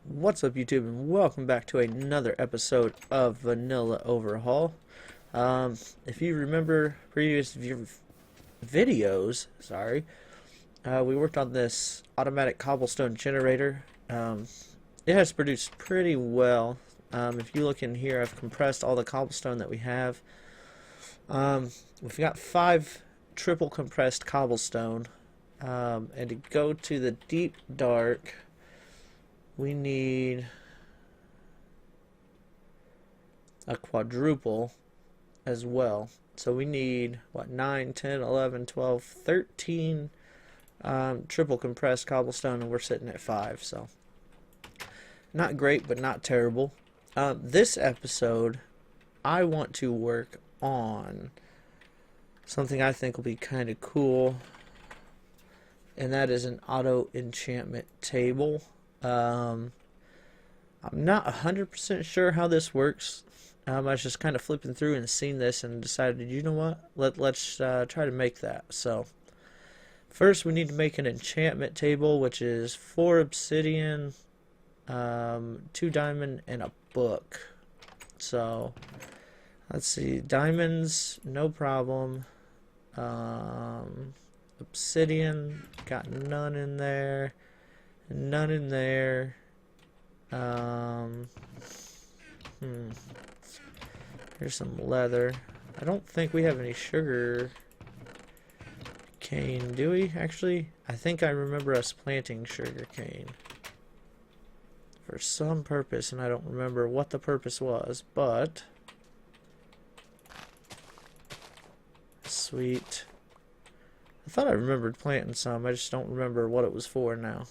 What's up, YouTube, and welcome back to another episode of Vanilla Overhaul. If you remember previous videos, we worked on this automatic cobblestone generator. It has produced pretty well. If you look in here, I've compressed all the cobblestone that we have. We've got 5 triple compressed cobblestone, and to go to the deep dark, we need a quadruple as well. So we need, what, 9, 10, 11, 12, 13 triple compressed cobblestone, and we're sitting at 5. So not great, but not terrible. This episode, I want to work on something I think will be kind of cool, and that is an auto enchantment table. I'm not 100% sure how this works. I was just kind of flipping through and seen this and decided, you know what? Let's try to make that. So first we need to make an enchantment table, which is 4 obsidian, 2 diamond, and a book. So let's see, diamonds, no problem. Obsidian, got none in there. None in there. Here's some leather. I don't think we have any sugar cane, do we? Actually, I think I remember us planting sugar cane for some purpose, and I don't remember what the purpose was, but sweet. I thought I remembered planting some. I just don't remember what it was for now.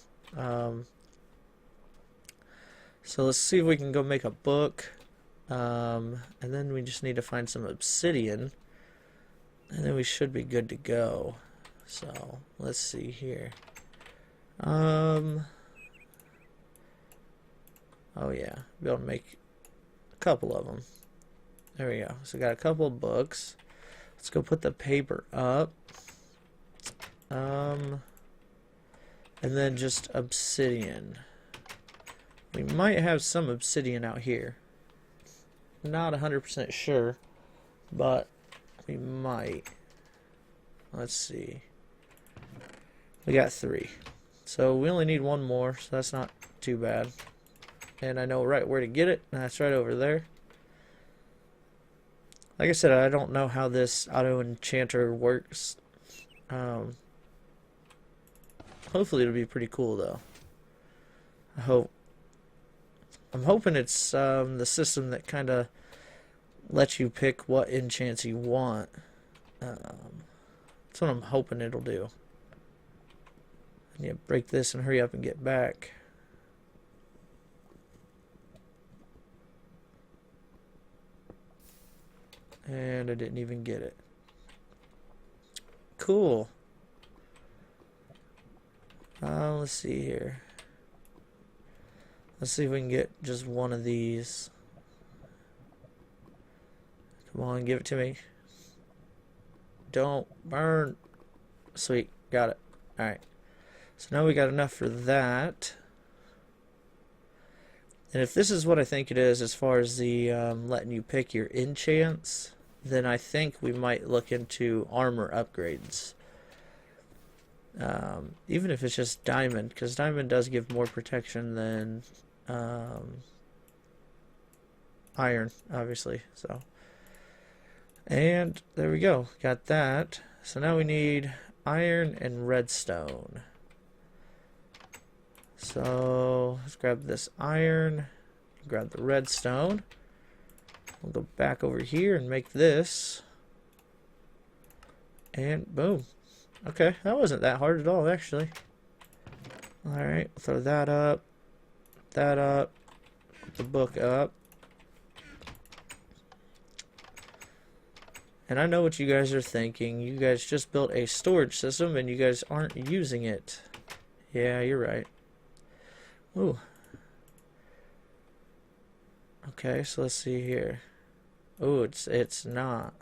So let's see if we can go make a book, and then we just need to find some obsidian, and then we should be good to go. So let's see here. Oh yeah, be able to make a couple of them. There we go. So got a couple of books. Let's go put the paper up. And then just obsidian. We might have some obsidian out here. Not 100% sure, but we might. Let's see. We got 3. So we only need 1 more, so that's not too bad. And I know right where to get it, and that's right over there. Like I said, I don't know how this auto enchanter works. Hopefully it'll be pretty cool though. I'm hoping it's the system that kind of lets you pick what enchants you want. That's what I'm hoping it'll do. I need to break this and hurry up and get back. And I didn't even get it. Cool. Let's see here. Let's see if we can get just one of these. Come on, give it to me. Don't burn. Sweet, got it. Alright. So now we got enough for that. And if this is what I think it is as far as the letting you pick your enchants, then I think we might look into armor upgrades. Even if it's just diamond, because diamond does give more protection than iron, obviously. So, and there we go, got that. So now we need iron and redstone. So let's grab this iron, grab the redstone. We'll go back over here and make this, and boom. Okay, that wasn't that hard at all, actually. Alright, throw that up, put the book up. And I know what you guys are thinking. You guys just built a storage system and you guys aren't using it. Yeah, you're right. Ooh. Okay, so let's see here. Oh, it's not.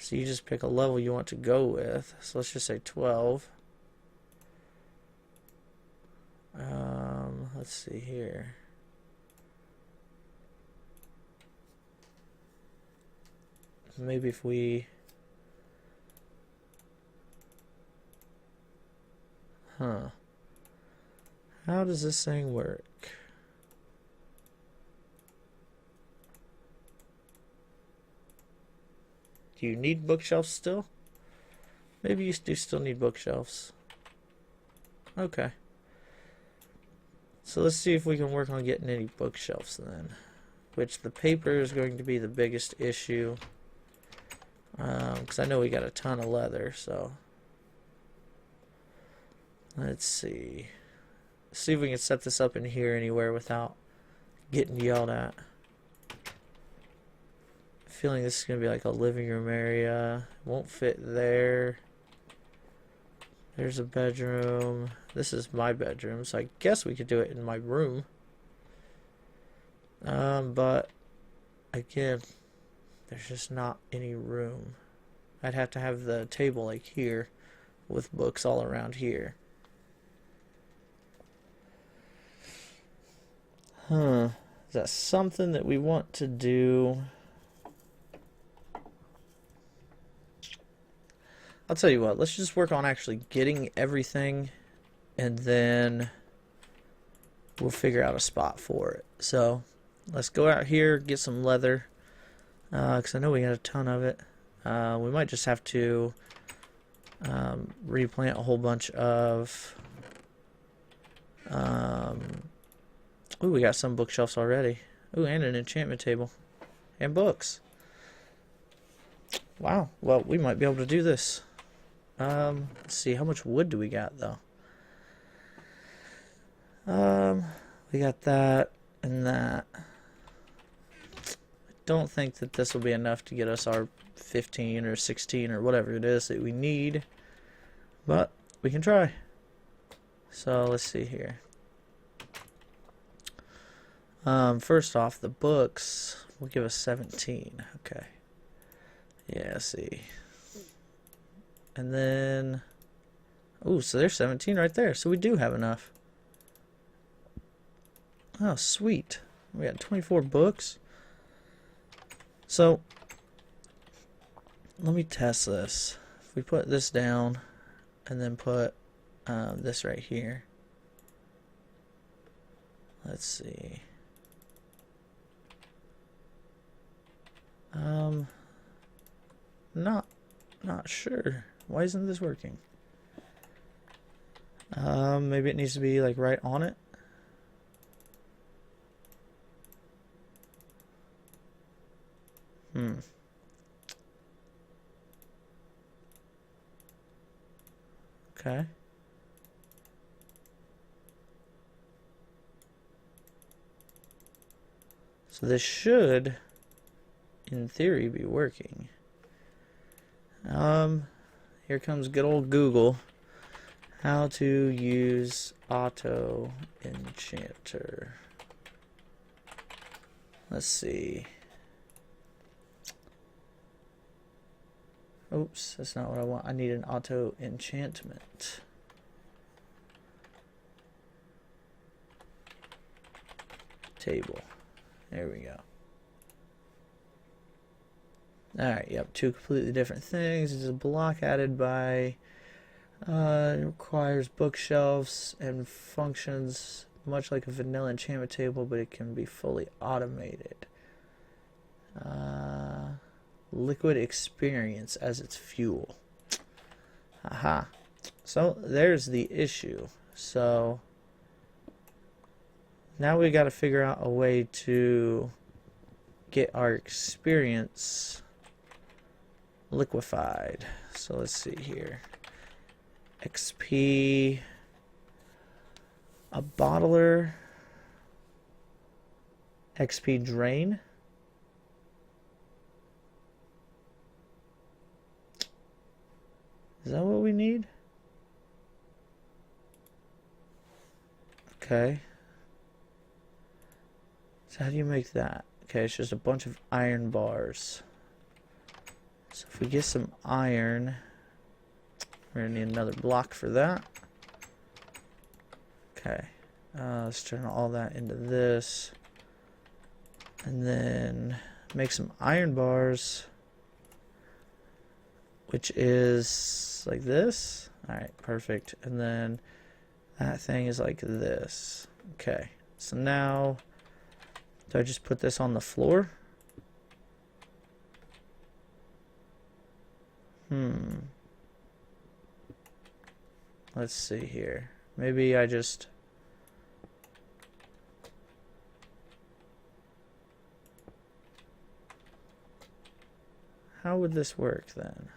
So you just pick a level you want to go with. So let's just say 12. let's see here. Maybe if we... Huh. How does this thing work? Do you need bookshelves still? Maybe you do still need bookshelves. Okay. So let's see if we can work on getting any bookshelves then. Which the paper is going to be the biggest issue. Because I know we got a ton of leather, so... Let's see. See if we can set this up in here anywhere without getting yelled at. Feeling this is going to be like a living room area. Won't fit there. There's a bedroom. This is my bedroom, so I guess we could do it in my room. But again, there's just not any room. I'd have to have the table like here with books all around here. Huh. Is that something that we want to do? I'll tell you what, let's just work on actually getting everything, and then we'll figure out a spot for it. So let's go out here, get some leather, because I know we got a ton of it. We might just have to replant a whole bunch of... Ooh, we got some bookshelves already. Ooh, and an enchantment table. And books. Wow. Well, we might be able to do this. Let's see. How much wood do we got, though? We got that and that. I don't think that this will be enough to get us our 15 or 16 or whatever it is that we need. But we can try. So, let's see here. First off, the books will give us 17. Okay. Yeah, see. And then... Ooh, so there's 17 right there. So we do have enough. Oh, sweet. We got 24 books. So, let me test this. If we put this down, and then put this right here. Let's see. Not sure. Why isn't this working? Maybe it needs to be like right on it. Okay. So this should, in theory, be working. Here comes good old Google. How to use Auto Enchanter. Let's see. Oops, that's not what I want. I need an auto enchantment. Table. There we go. Alright, yep, two completely different things. It's a block added by, it requires bookshelves and functions much like a vanilla enchantment table, but it can be fully automated. Liquid experience as its fuel. Aha. So, there's the issue. So, now we got to figure out a way to get our experience liquefied. So let's see here. XP, a bottler, XP drain. Is that what we need? Okay. So how do you make that? Okay, it's just a bunch of iron bars. So if we get some iron, we're going to need another block for that. Okay. Let's turn all that into this. And then make some iron bars, which is like this. Alright, perfect. And then that thing is like this. Okay, so now, do I just put this on the floor? Let's see here. Maybe I just... How would this work then?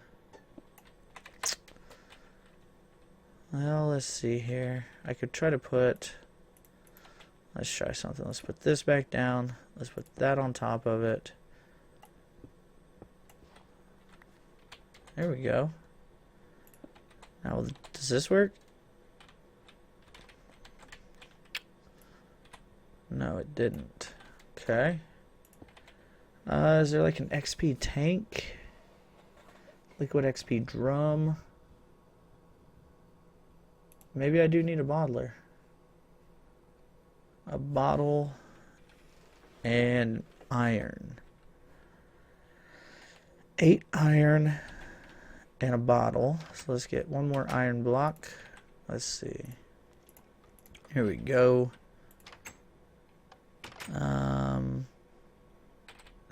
Well, let's see here. I could try to put... Let's try something. Let's put this back down. Let's put that on top of it. There we go. Now, does this work? No, it didn't. Okay. Is there like an XP tank? Liquid XP drum? Maybe I do need a bottler. A bottle and iron. 8 iron and a bottle. So let's get one more iron block. Let's see. Here we go. And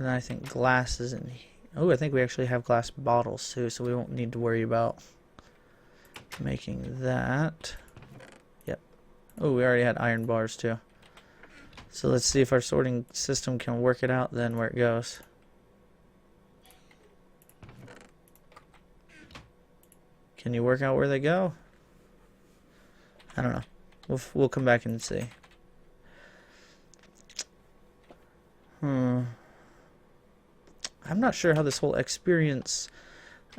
I think glass is in here. Oh, I think we actually have glass bottles too, so we won't need to worry about making that. Yep. Oh, we already had iron bars too. So let's see if our sorting system can work it out then where it goes. Can you work out where they go? I don't know. We'll come back and see. I'm not sure how this whole experience,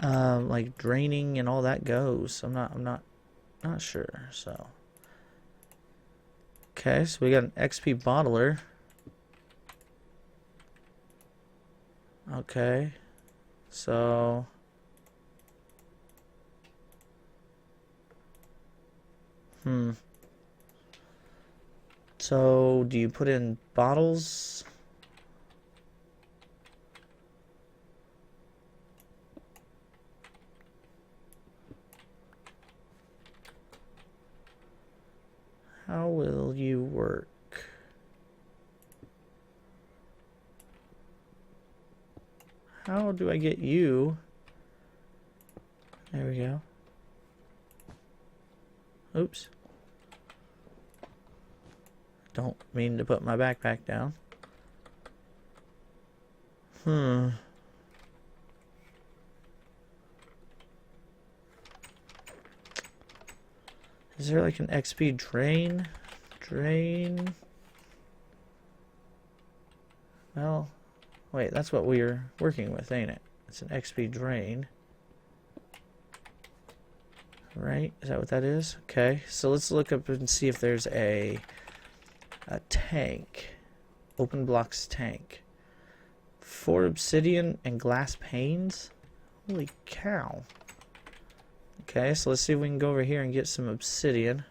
like draining and all that goes. I'm not sure. So, okay, so we got an XP bottler. Okay, so. So, do you put in bottles? How will you work? How do I get you? There we go. Oops. Don't mean to put my backpack down. Is there like an XP drain? Drain? Well, wait, that's what we're working with, ain't it? It's an XP drain. Right? Is that what that is? Okay, so let's look up and see if there's a tank. Open blocks tank. 4 obsidian and glass panes? Holy cow. Okay, so let's see if we can go over here and get some obsidian.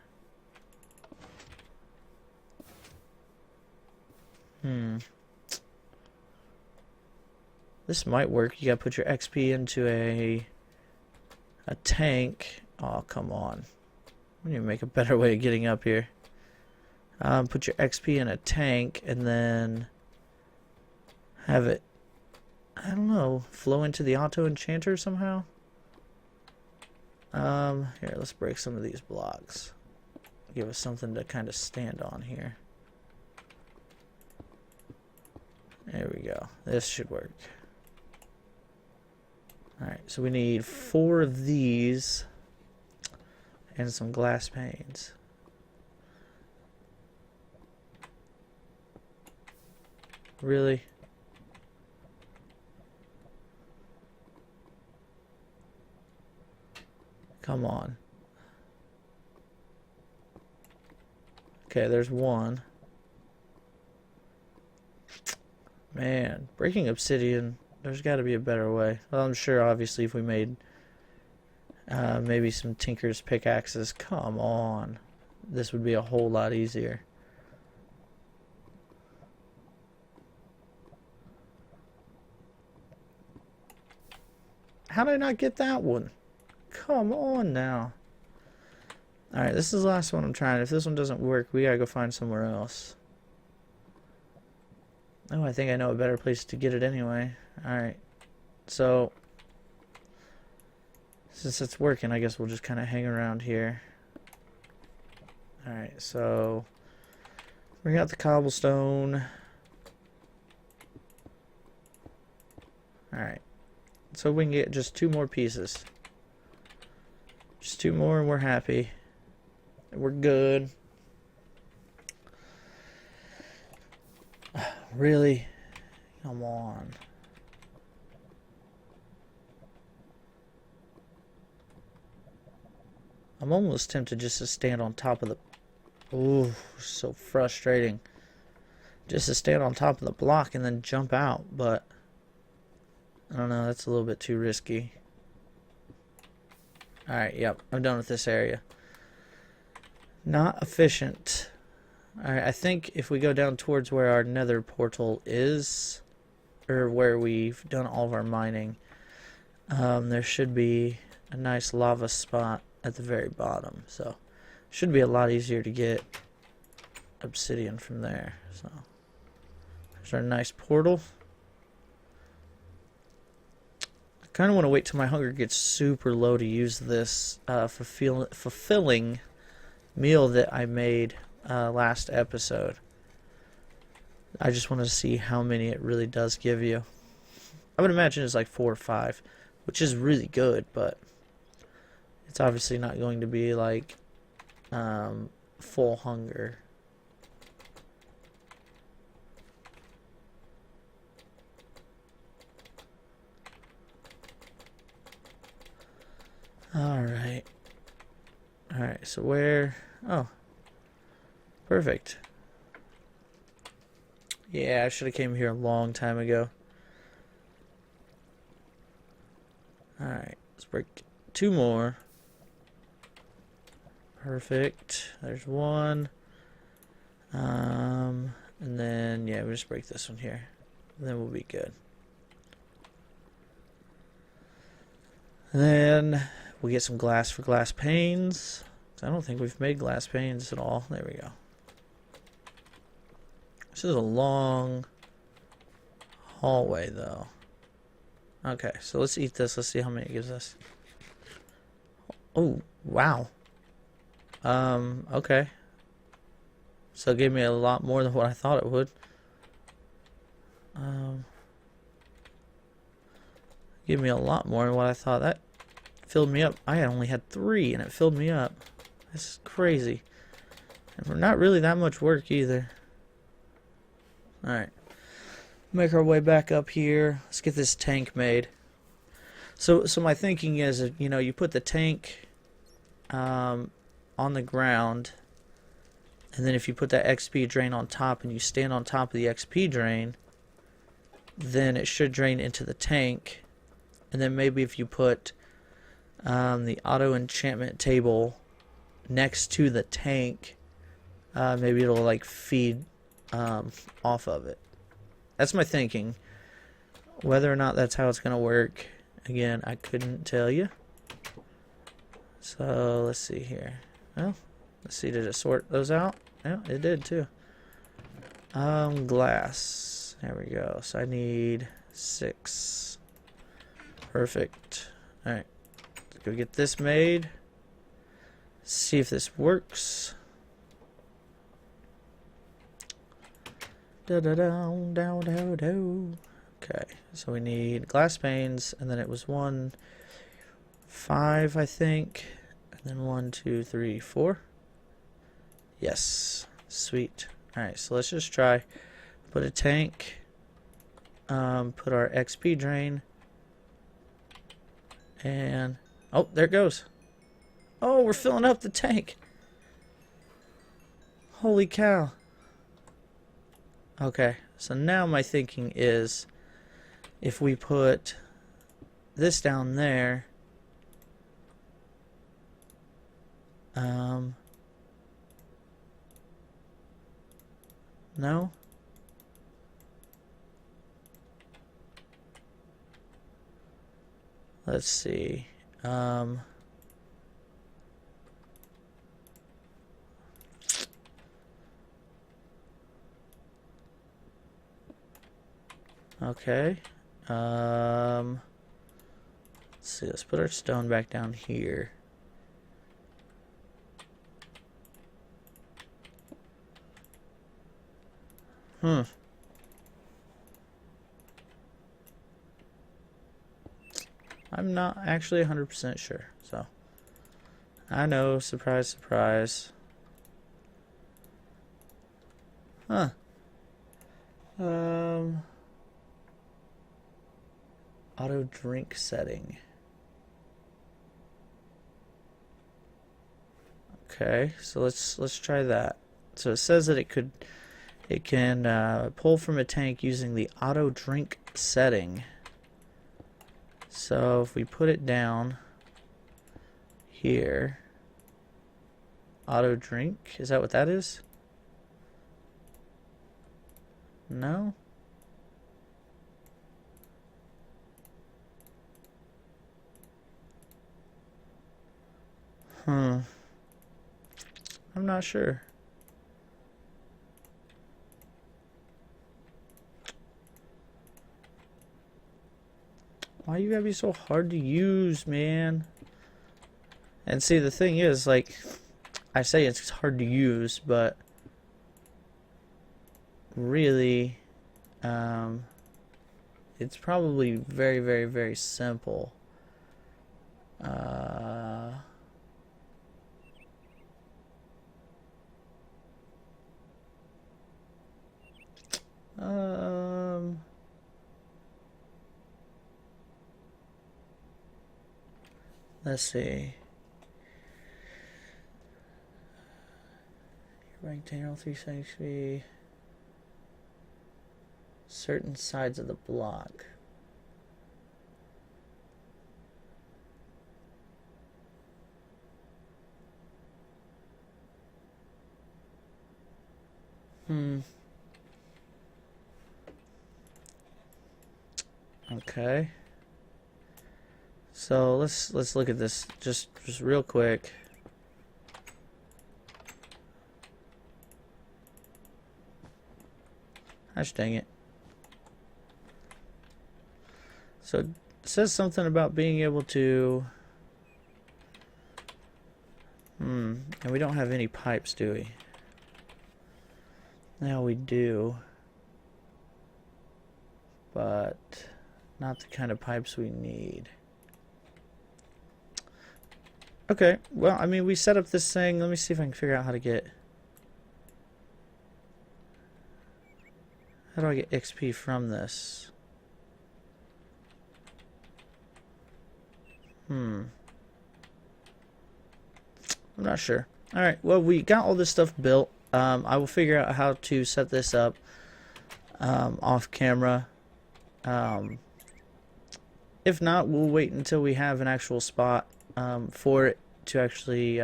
This might work. You gotta put your XP into a tank. Oh, come on. We need to make a better way of getting up here. Put your XP in a tank and then have it, I don't know, flow into the auto enchanter somehow. Here, let's break some of these blocks. Give us something to kind of stand on here. There we go. This should work. Alright, so we need 4 of these and some glass panes. Really? Come on. Okay, there's 1. Man, breaking obsidian, there's got to be a better way. Well, I'm sure, obviously, if we made maybe some tinker's pickaxes. Come on. this would be a whole lot easier. How did I not get that one? Come on now. Alright, this is the last one I'm trying. If this one doesn't work, we gotta go find somewhere else. Oh, I think I know a better place to get it anyway. Alright. So, since it's working, I guess we'll just kind of hang around here. Alright, so bring out the cobblestone. Alright. So we can get just 2 more pieces. Just 2 more and we're happy. We're good. Really? Come on. I'm almost tempted just to stand on top of the... Ooh, so frustrating. Just to stand on top of the block and then jump out, but... I don't know, that's a little bit too risky. Alright, yep, I'm done with this area. Not efficient. Alright, I think if we go down towards where our nether portal is, or where we've done all of our mining, there should be a nice lava spot at the very bottom. So, should be a lot easier to get obsidian from there. So, there's our nice portal. I kind of want to wait till my hunger gets super low to use this fulfilling meal that I made last episode. I just want to see how many it really does give you. I would imagine it's like 4 or 5, which is really good, but it's obviously not going to be like full hunger. Alright. Alright, so where... Oh. Perfect. Yeah, I should have came here a long time ago. Alright, let's break 2 more. Perfect. There's 1. And then, yeah, we'll just break this one here. And then we'll be good. And then we'll get some glass for glass panes. I don't think we've made glass panes at all. There we go. This is a long hallway, though. Okay, so let's eat this. Let's see how many it gives us. Oh, wow. Okay. So it gave me a lot more than what I thought it would. Gave me a lot more than what I thought. That filled me up. I only had 3 and it filled me up. This is crazy. And for not really that much work either. Alright. Make our way back up here. Let's get this tank made. So my thinking is, you know, you put the tank on the ground, and then if you put that XP drain on top and you stand on top of the XP drain, then it should drain into the tank. And then maybe if you put the auto enchantment table next to the tank, maybe it'll like feed off of it. That's my thinking. Whether or not that's how it's gonna work, again, I couldn't tell you. So let's see here. Well, let's see, did it sort those out? Yeah, it did too. Glass. There we go. So I need 6. Perfect. Alright. Let's go get this made. See if this works. Okay, so we need glass panes, and then it was 1, 5, I think, and then 1, 2, 3, 4. Yes, sweet. All right, so let's just try. Put a tank. Put our XP drain, and oh, there it goes. Oh, we're filling up the tank. Holy cow. Okay, so now my thinking is if we put this down there, No? Let's see. Okay. Let's see. Let's put our stone back down here. I'm not actually 100% sure, so I know, surprise, surprise. Huh. Auto drink setting. Okay, so let's try that. So it says that it can pull from a tank using the auto drink setting. So if we put it down here, auto drink, is that what that is? No? I'm not sure. Why you gotta be so hard to use, man? And see, the thing is, like, I say it's hard to use, but really, it's probably very, very, very simple. Let's see. Rectangle 360. Certain sides of the block. Okay. So let's look at this just real quick. Gosh dang it. So it says something about being able to and we don't have any pipes, do we? Now we do. But not the kind of pipes we need. Okay, well, I mean, we set up this thing. Let me see if I can figure out how to get... How do I get XP from this? I'm not sure. Alright, well, we got all this stuff built. I will figure out how to set this up off camera. If not, we'll wait until we have an actual spot for it to actually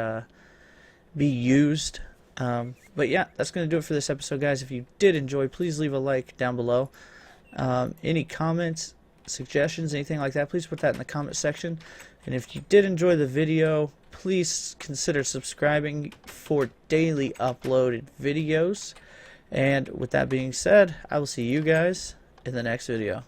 be used. But yeah, that's going to do it for this episode, guys. If you did enjoy, please leave a like down below. Any comments, suggestions, anything like that, please put that in the comment section. And if you did enjoy the video, please consider subscribing for daily uploaded videos. And with that being said, I will see you guys in the next video.